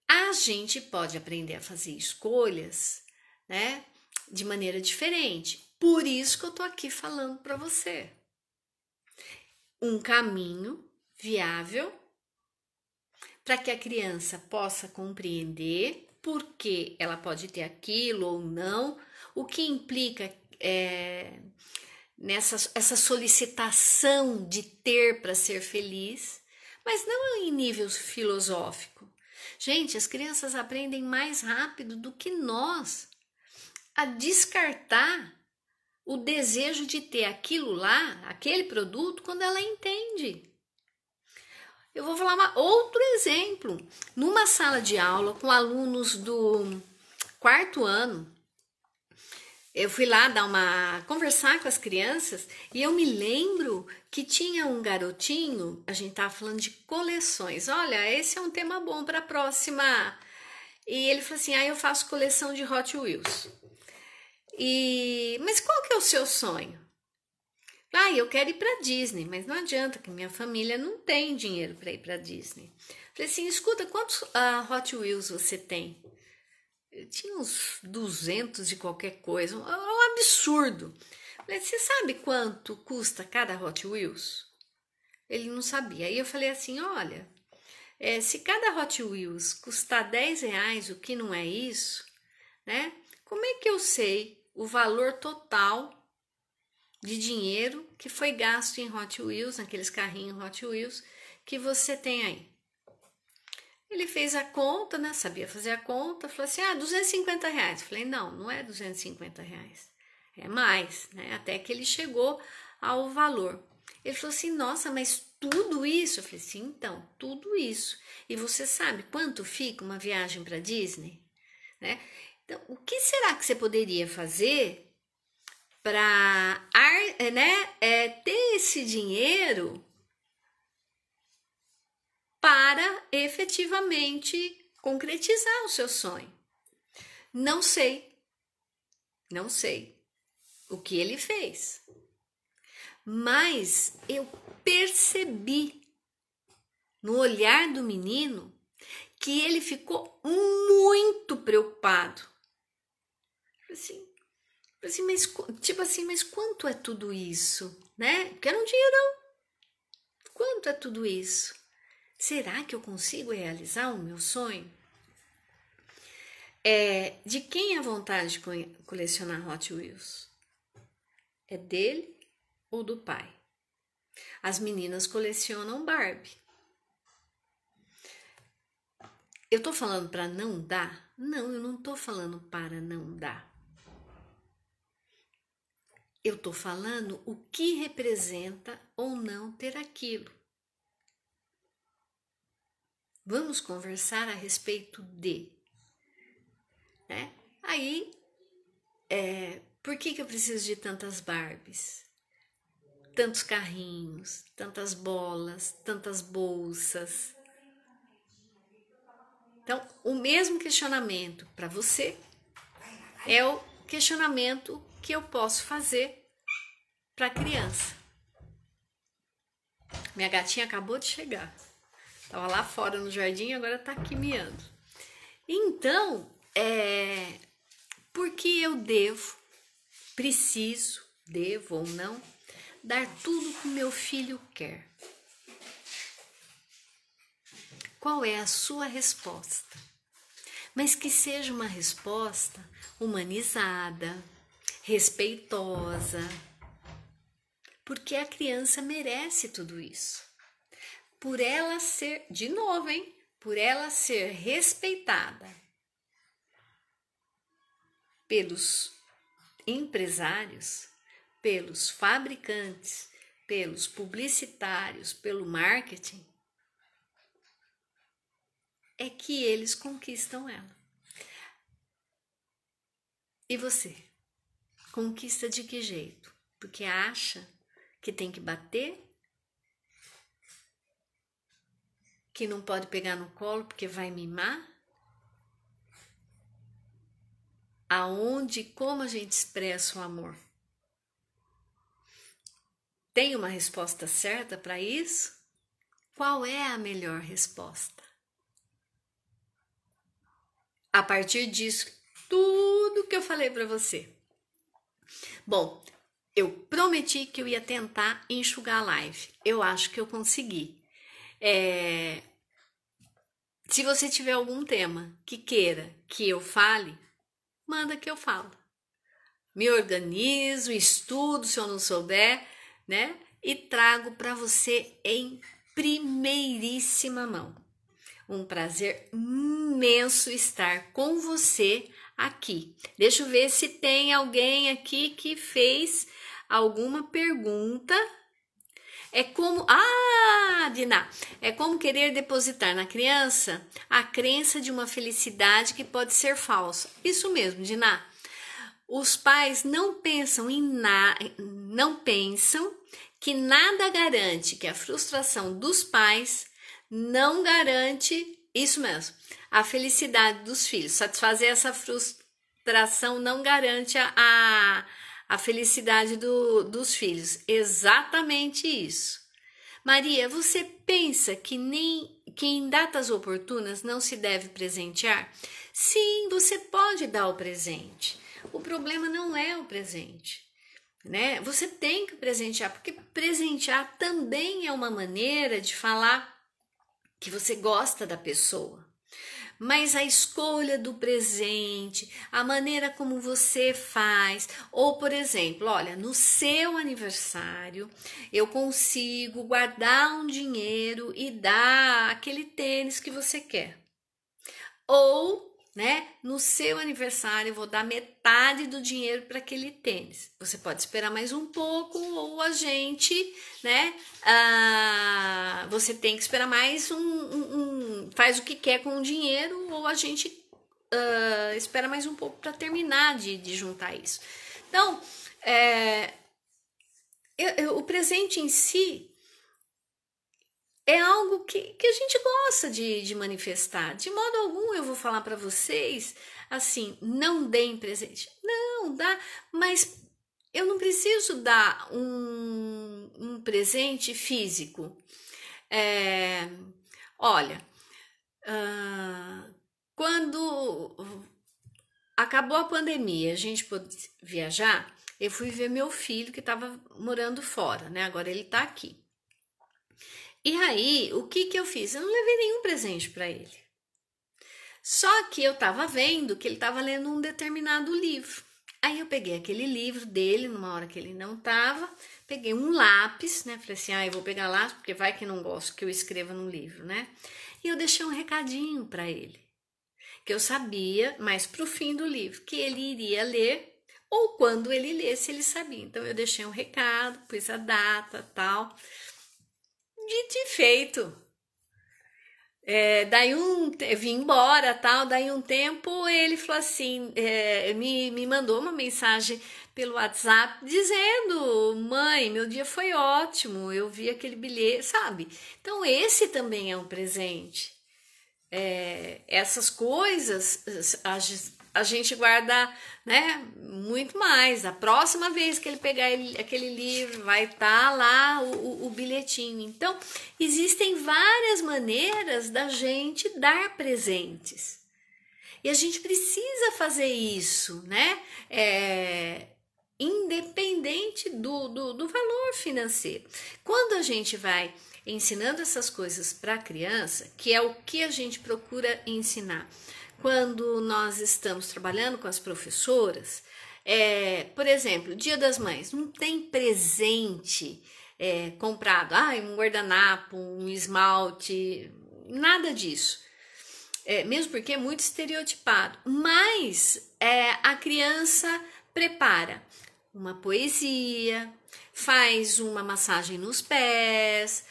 A: A gente pode aprender a fazer escolhas, né, de maneira diferente. Por isso que eu tô aqui falando para você. Um caminho viável para que a criança possa compreender por que ela pode ter aquilo ou não, o que implica essa solicitação de ter para ser feliz, mas não em nível filosófico. Gente, as crianças aprendem mais rápido do que nós a descartar o desejo de ter aquilo lá, aquele produto, quando ela entende. Eu vou falar outro exemplo. Numa sala de aula com alunos do 4º ano, eu fui lá conversar com as crianças e eu me lembro que tinha um garotinho, a gente tava falando de coleções. Olha, esse é um tema bom para a próxima. E ele falou assim: eu faço coleção de Hot Wheels. Mas qual que é o seu sonho? Eu quero ir para Disney, mas não adianta que minha família não tem dinheiro para ir para Disney. Falei assim: escuta, quantos Hot Wheels você tem? Eu tinha uns 200 de qualquer coisa, um absurdo. Falei: você sabe quanto custa cada Hot Wheels? Ele não sabia. Aí eu falei assim: olha, se cada Hot Wheels custar R$10, o que não é isso, né? Como é que eu sei o valor total de dinheiro que foi gasto em Hot Wheels, naqueles carrinhos Hot Wheels que você tem aí? Ele fez a conta, né? Sabia fazer a conta, falou assim: R$250. Falei: não é R$250, é mais, né? Até que ele chegou ao valor. Ele falou assim: nossa, mas tudo isso? Eu falei assim: então, tudo isso. E você sabe quanto fica uma viagem para Disney? Né? Então, o que será que você poderia fazer para ter esse dinheiro para efetivamente concretizar o seu sonho? Não sei o que ele fez, mas eu percebi no olhar do menino que ele ficou muito preocupado. Mas quanto é tudo isso, né? Porque era um dinheirão. Quanto é tudo isso? Será que eu consigo realizar o meu sonho? De quem é a vontade de colecionar Hot Wheels? É dele ou do pai? As meninas colecionam Barbie. Eu tô falando para não dar? Não, eu não tô falando para não dar. Eu tô falando o que representa ou não ter aquilo. Vamos conversar a respeito de, né? Aí, por que eu preciso de tantas Barbies? Tantos carrinhos, tantas bolas, tantas bolsas. Então, o mesmo questionamento para você é o questionamento que eu posso fazer para a criança. Minha gatinha acabou de chegar. Estava lá fora no jardim, agora está aqui miando. Então, porque eu devo ou não, dar tudo que meu filho quer? Qual é a sua resposta? Mas que seja uma resposta humanizada, respeitosa, porque a criança merece tudo isso. Por ela ser, de novo, hein? Por ela ser respeitada pelos empresários, pelos fabricantes, pelos publicitários, pelo marketing, é que eles conquistam ela. E você? Conquista de que jeito? Porque acha que tem que bater? Que não pode pegar no colo porque vai mimar? Aonde e como a gente expressa o amor? Tem uma resposta certa para isso? Qual é a melhor resposta? A partir disso, tudo que eu falei para você. Bom, eu prometi que eu ia tentar enxugar a live. Eu acho que eu consegui. Se você tiver algum tema que queira que eu fale, manda que eu falo. Me organizo, estudo se eu não souber, né? E trago para você em primeiríssima mão. Um prazer imenso estar com você aqui. Deixa eu ver se tem alguém aqui que fez alguma pergunta. Diná, é como querer depositar na criança a crença de uma felicidade que pode ser falsa. Isso mesmo, Diná. Os pais não pensam que nada garante, que a frustração dos pais não garante, isso mesmo, a felicidade dos filhos. Satisfazer essa frustração não garante a felicidade dos filhos. Exatamente isso. Maria, você pensa que em datas oportunas não se deve presentear? Sim, você pode dar o presente. O problema não é o presente, né? Você tem que presentear, porque presentear também é uma maneira de falar que você gosta da pessoa. Mas a escolha do presente, a maneira como você faz, ou por exemplo, olha, no seu aniversário eu consigo guardar um dinheiro e dar aquele tênis que você quer. Ou, né, no seu aniversário eu vou dar metade do dinheiro para aquele tênis. Você pode esperar mais um pouco, ou a gente, né, você tem que esperar mais faz o que quer com o dinheiro, ou a gente espera mais um pouco para terminar de juntar isso. Então, o presente em si é algo que a gente gosta de manifestar. De modo algum eu vou falar para vocês assim, não deem presente. Não, dá, mas eu não preciso dar um presente físico. Olha, quando acabou a pandemia, a gente pôde viajar, eu fui ver meu filho que estava morando fora, né? Agora ele está aqui. E aí, o que eu fiz? Eu não levei nenhum presente para ele. Só que eu estava vendo que ele estava lendo um determinado livro. Aí eu peguei aquele livro dele, numa hora que ele não estava, peguei um lápis, né? Falei assim, eu vou pegar lápis, porque vai que não gosto que eu escreva no livro, né? E eu deixei um recadinho para ele, que eu sabia, mas pro fim do livro, que ele iria ler, ou quando ele lesse, ele sabia. Então eu deixei um recado, pus a data, tal. Dito e feito. Daí vim embora, tal. Daí um tempo ele falou assim, me mandou uma mensagem pelo WhatsApp dizendo: mãe, meu dia foi ótimo, eu vi aquele bilhete, sabe? Então esse também é um presente. Essas coisas a gente guarda, né, muito mais. A próxima vez que ele pegar aquele livro, vai estar lá o bilhetinho. Então, existem várias maneiras da gente dar presentes. E a gente precisa fazer isso, né? Independente do valor financeiro. Quando a gente vai ensinando essas coisas para a criança, que é o que a gente procura ensinar, quando nós estamos trabalhando com as professoras, Por exemplo, Dia das Mães, não tem presente comprado, um guardanapo, um esmalte, nada disso. Mesmo porque é muito estereotipado. Mas a criança prepara uma poesia, faz uma massagem nos pés,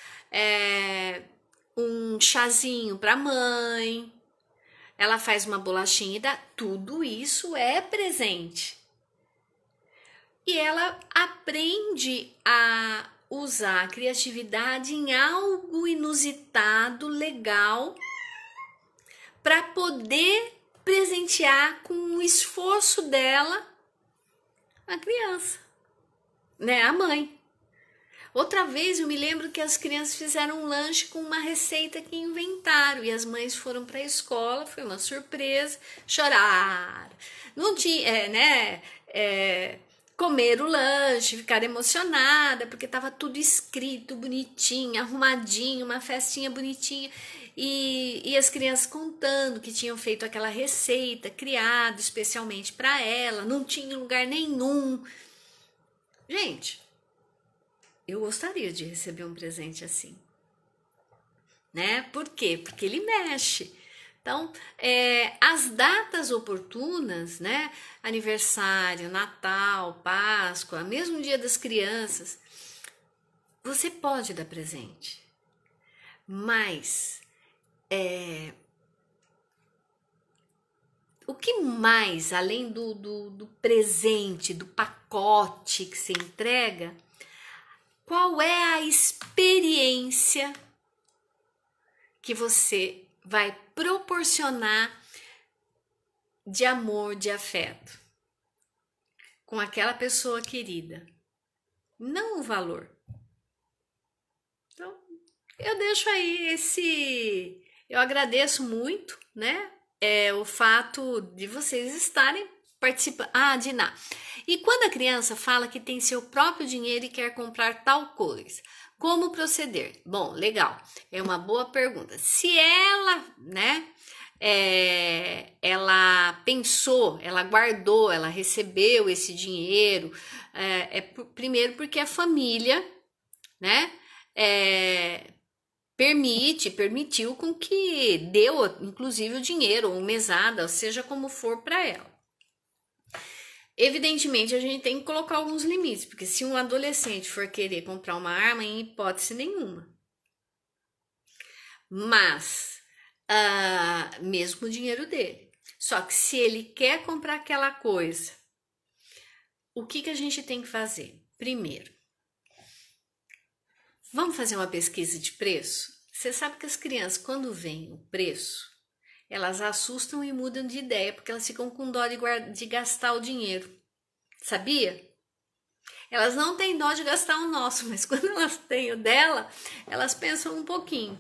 A: um chazinho para a mãe, ela faz uma bolachinha e dá. Tudo isso é presente. E ela aprende a usar a criatividade em algo inusitado, legal, para poder presentear com o esforço dela a criança, né? A mãe. Outra vez eu me lembro que as crianças fizeram um lanche com uma receita que inventaram e as mães foram para a escola, foi uma surpresa, choraram. Não tinha, comer o lanche, ficar emocionada, porque estava tudo escrito, bonitinho, arrumadinho, uma festinha bonitinha. E as crianças contando que tinham feito aquela receita, criada especialmente para ela, não tinha lugar nenhum. Gente, eu gostaria de receber um presente assim, né? Por quê? Porque ele mexe. Então, as datas oportunas, né? Aniversário, Natal, Páscoa, mesmo Dia das Crianças, você pode dar presente. Mas o que mais, além do presente, do pacote que você entrega, qual é a experiência que você vai proporcionar de amor, de afeto com aquela pessoa querida? Não o valor. Então, eu deixo aí eu agradeço muito, né? O fato de vocês estarem participando. Diná. E quando a criança fala que tem seu próprio dinheiro e quer comprar tal coisa, como proceder? Bom, legal. É uma boa pergunta. Se ela, né? Ela pensou, ela guardou, ela recebeu esse dinheiro. Primeiro porque a família, né? Permitiu com que deu, inclusive, o dinheiro, ou mesada, seja como for para ela. Evidentemente, a gente tem que colocar alguns limites, porque se um adolescente for querer comprar uma arma, em hipótese nenhuma. Mas, mesmo o dinheiro dele. Só que se ele quer comprar aquela coisa, o que a gente tem que fazer? Primeiro, vamos fazer uma pesquisa de preço? Você sabe que as crianças, quando veem o preço, elas assustam e mudam de ideia, porque elas ficam com dó de gastar o dinheiro. Sabia? Elas não têm dó de gastar o nosso, mas quando elas têm o dela, elas pensam um pouquinho.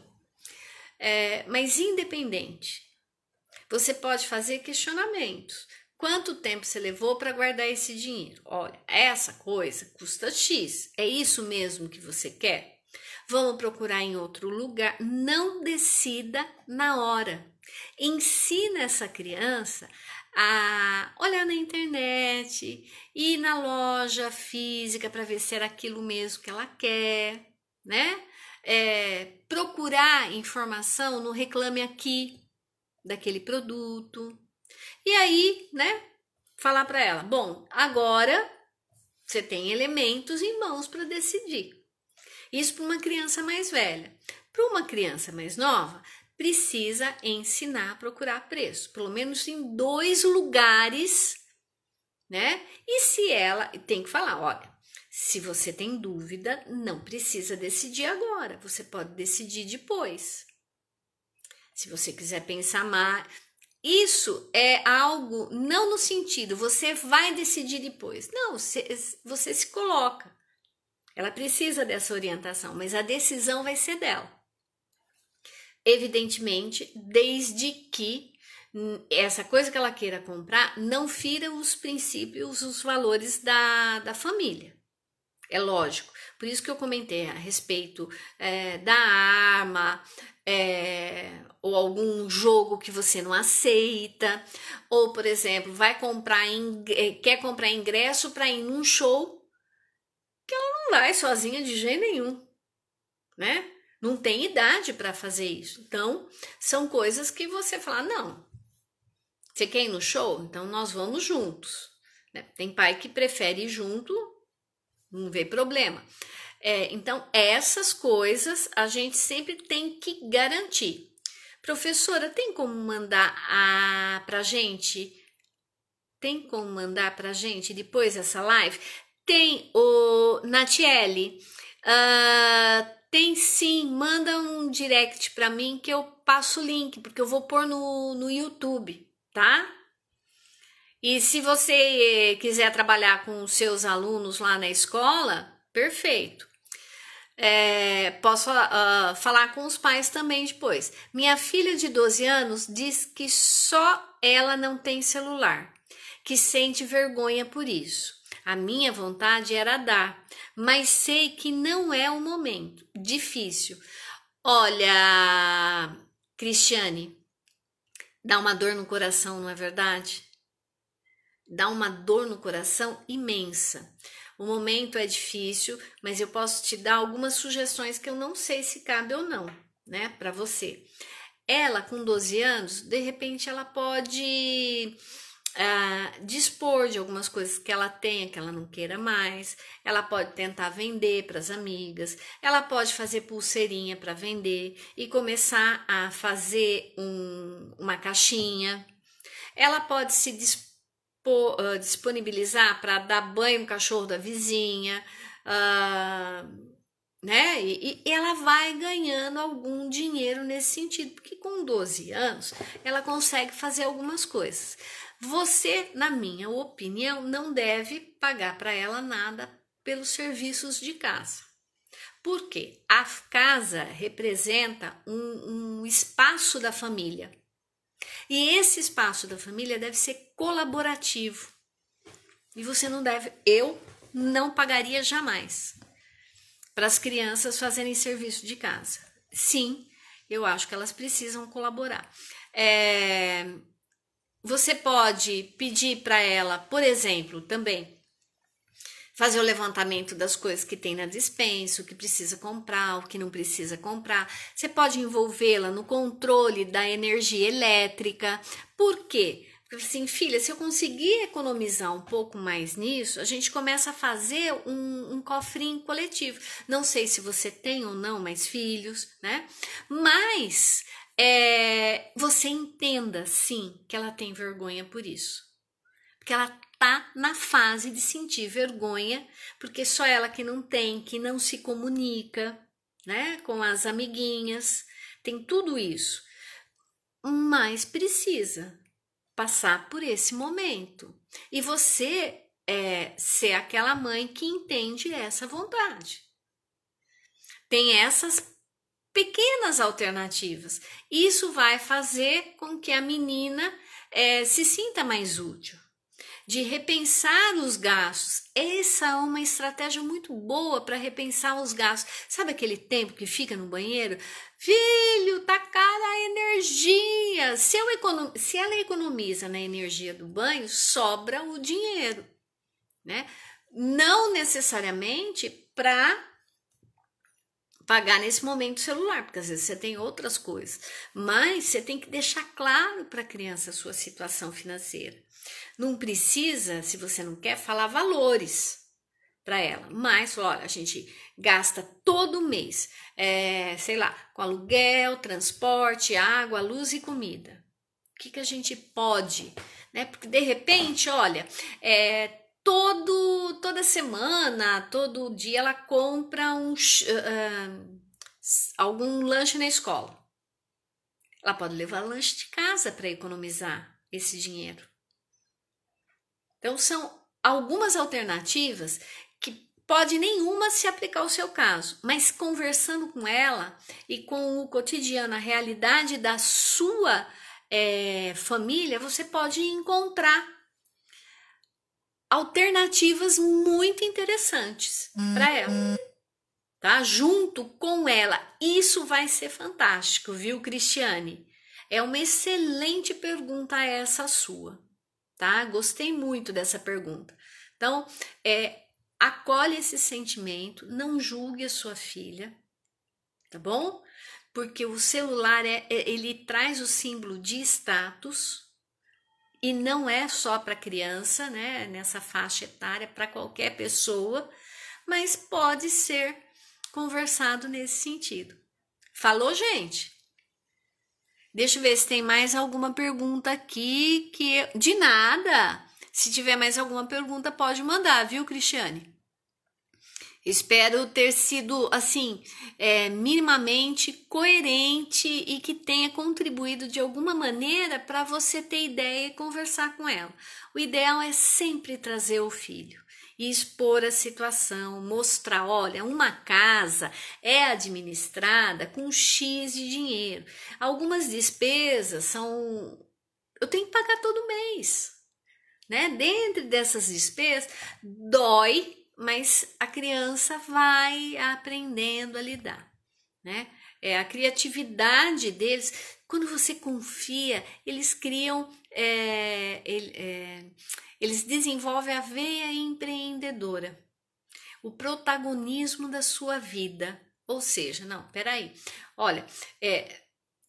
A: Mas independente, você pode fazer questionamentos. Quanto tempo você levou para guardar esse dinheiro? Olha, essa coisa custa X. É isso mesmo que você quer? Vamos procurar em outro lugar. Não decida na hora. Ensina essa criança a olhar na internet, ir na loja física para ver se era aquilo mesmo que ela quer, né? Procurar informação no Reclame Aqui daquele produto. E aí, né? Falar para ela, bom, agora você tem elementos em mãos para decidir. Isso para uma criança mais velha. Para uma criança mais nova, precisa ensinar a procurar preço, pelo menos em 2 lugares, né? E se ela tem que falar, olha, se você tem dúvida, não precisa decidir agora, você pode decidir depois. Se você quiser pensar mais, isso é algo não no sentido, você vai decidir depois. Não, você se coloca. Ela precisa dessa orientação, mas a decisão vai ser dela. Evidentemente, desde que essa coisa que ela queira comprar não fira os princípios, os valores da família. É lógico. Por isso que eu comentei a respeito da arma, ou algum jogo que você não aceita, ou, por exemplo, quer comprar ingresso para ir num show que ela não vai sozinha de jeito nenhum, né? Não tem idade para fazer isso. Então, são coisas que você fala, não, você quer ir no show? Então nós vamos juntos. Né? Tem pai que prefere ir junto, não vê problema. Então, essas coisas a gente sempre tem que garantir. Professora, tem como mandar pra gente? Tem como mandar pra gente depois dessa live? Tem, Natiele. Tem sim, manda um direct para mim que eu passo o link, porque eu vou pôr no YouTube, tá? E se você quiser trabalhar com os seus alunos lá na escola, perfeito. Posso falar com os pais também depois. Minha filha de 12 anos diz que só ela não tem celular, que sente vergonha por isso. A minha vontade era dar, mas sei que não é o momento. Difícil. Olha, Cristiane, dá uma dor no coração, não é verdade? Dá uma dor no coração imensa. O momento é difícil, mas eu posso te dar algumas sugestões que eu não sei se cabe ou não, né, para você. Ela, com 12 anos, de repente ela pode dispor de algumas coisas que ela tenha, que ela não queira mais. Ela pode tentar vender para as amigas, ela pode fazer pulseirinha para vender e começar a fazer uma caixinha. Ela pode se disponibilizar para dar banho no cachorro da vizinha, né? E ela vai ganhando algum dinheiro nesse sentido, porque com 12 anos ela consegue fazer algumas coisas. Você, na minha opinião, não deve pagar para ela nada pelos serviços de casa. Por quê? A casa representa um espaço da família. E esse espaço da família deve ser colaborativo. E você não deve, eu não pagaria jamais para as crianças fazerem serviço de casa. Sim, eu acho que elas precisam colaborar. Você pode pedir para ela, por exemplo, também fazer o levantamento das coisas que tem na despensa, o que precisa comprar, o que não precisa comprar. Você pode envolvê-la no controle da energia elétrica. Por quê? Porque assim, filha, se eu conseguir economizar um pouco mais nisso, a gente começa a fazer um cofrinho coletivo. Não sei se você tem ou não mais filhos, né? Mas você entenda, sim, que ela tem vergonha por isso. Porque ela tá na fase de sentir vergonha, porque só ela que não tem, que não se comunica, né, com as amiguinhas, tem tudo isso. Mas precisa passar por esse momento. E você ser aquela mãe que entende essa vontade. Tem essas pequenas alternativas. Isso vai fazer com que a menina se sinta mais útil. De repensar os gastos. Essa é uma estratégia muito boa para repensar os gastos. Sabe aquele tempo que fica no banheiro? Filho, tá cara a energia. Se ela economiza na energia do banho, sobra o dinheiro, né? Não necessariamente para pagar nesse momento o celular, porque às vezes você tem outras coisas, mas você tem que deixar claro para a criança a sua situação financeira. Não precisa, se você não quer, falar valores para ela, mas olha, a gente gasta todo mês, sei lá, com aluguel, transporte, água, luz e comida. O que a gente pode, né? Porque de repente, olha, toda semana, todo dia ela compra algum lanche na escola. Ela pode levar lanche de casa para economizar esse dinheiro. Então, são algumas alternativas que pode nenhuma se aplicar ao seu caso, mas conversando com ela e com o cotidiano, a realidade da sua família, você pode encontrar alternativas muito interessantes para ela, tá? Junto com ela. Isso vai ser fantástico, viu, Cristiane? É uma excelente pergunta essa sua, tá? Gostei muito dessa pergunta. Então, acolhe esse sentimento, não julgue a sua filha, tá bom? Porque o celular, ele traz o símbolo de status e não é só para criança, né? Nessa faixa etária, para qualquer pessoa, mas pode ser conversado nesse sentido. Falou, gente? Deixa eu ver se tem mais alguma pergunta aqui de nada. Se tiver mais alguma pergunta, pode mandar, viu, Cristiane? Espero ter sido, assim, minimamente coerente e que tenha contribuído de alguma maneira para você ter ideia e conversar com ela. O ideal é sempre trazer o filho e expor a situação, mostrar, olha, uma casa é administrada com X de dinheiro. Algumas despesas eu tenho que pagar todo mês, né? Dentro dessas despesas, dói, mas a criança vai aprendendo a lidar, né? A criatividade deles, quando você confia, eles criam, eles desenvolvem a veia empreendedora, o protagonismo da sua vida. Ou seja, não, peraí, olha,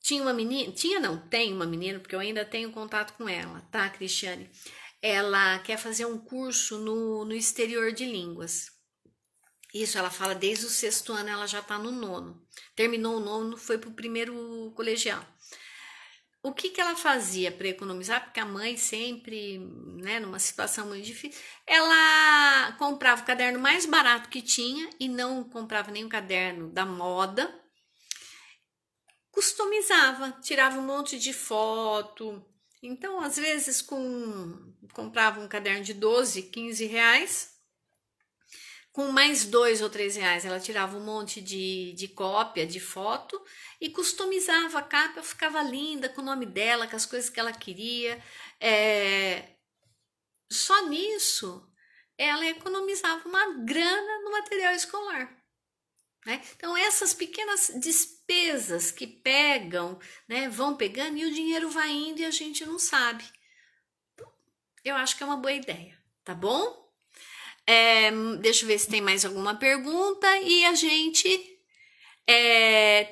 A: tem uma menina, porque eu ainda tenho contato com ela, tá, Cristiane? Ela quer fazer um curso no exterior de línguas. Isso, ela fala desde o 6º ano, ela já está no 9º. Terminou o 9º, foi para o 1º colegial. O que ela fazia para economizar? Porque a mãe sempre, né, numa situação muito difícil, ela comprava o caderno mais barato que tinha e não comprava nenhum caderno da moda. Customizava, tirava um monte de foto. Então, às vezes, comprava um caderno de 12, 15 reais, com mais 2 ou 3 reais, ela tirava um monte de cópia, de foto, e customizava a capa, ficava linda, com o nome dela, com as coisas que ela queria. Só nisso, ela economizava uma grana no material escolar. Né? Então, essas pequenas despesas que pegam, né, vão pegando e o dinheiro vai indo e a gente não sabe. Eu acho que é uma boa ideia, tá bom? Deixa eu ver se tem mais alguma pergunta e a gente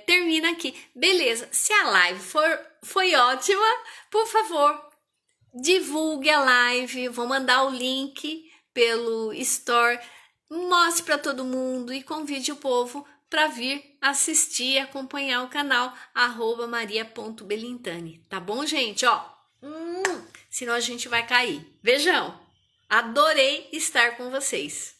A: termina aqui. Beleza, se a live foi ótima, por favor, divulgue a live, vou mandar o link pelo Store. Mostre para todo mundo e convide o povo para vir assistir e acompanhar o canal @maria.belintani. Tá bom, gente? Senão a gente vai cair. Beijão! Adorei estar com vocês.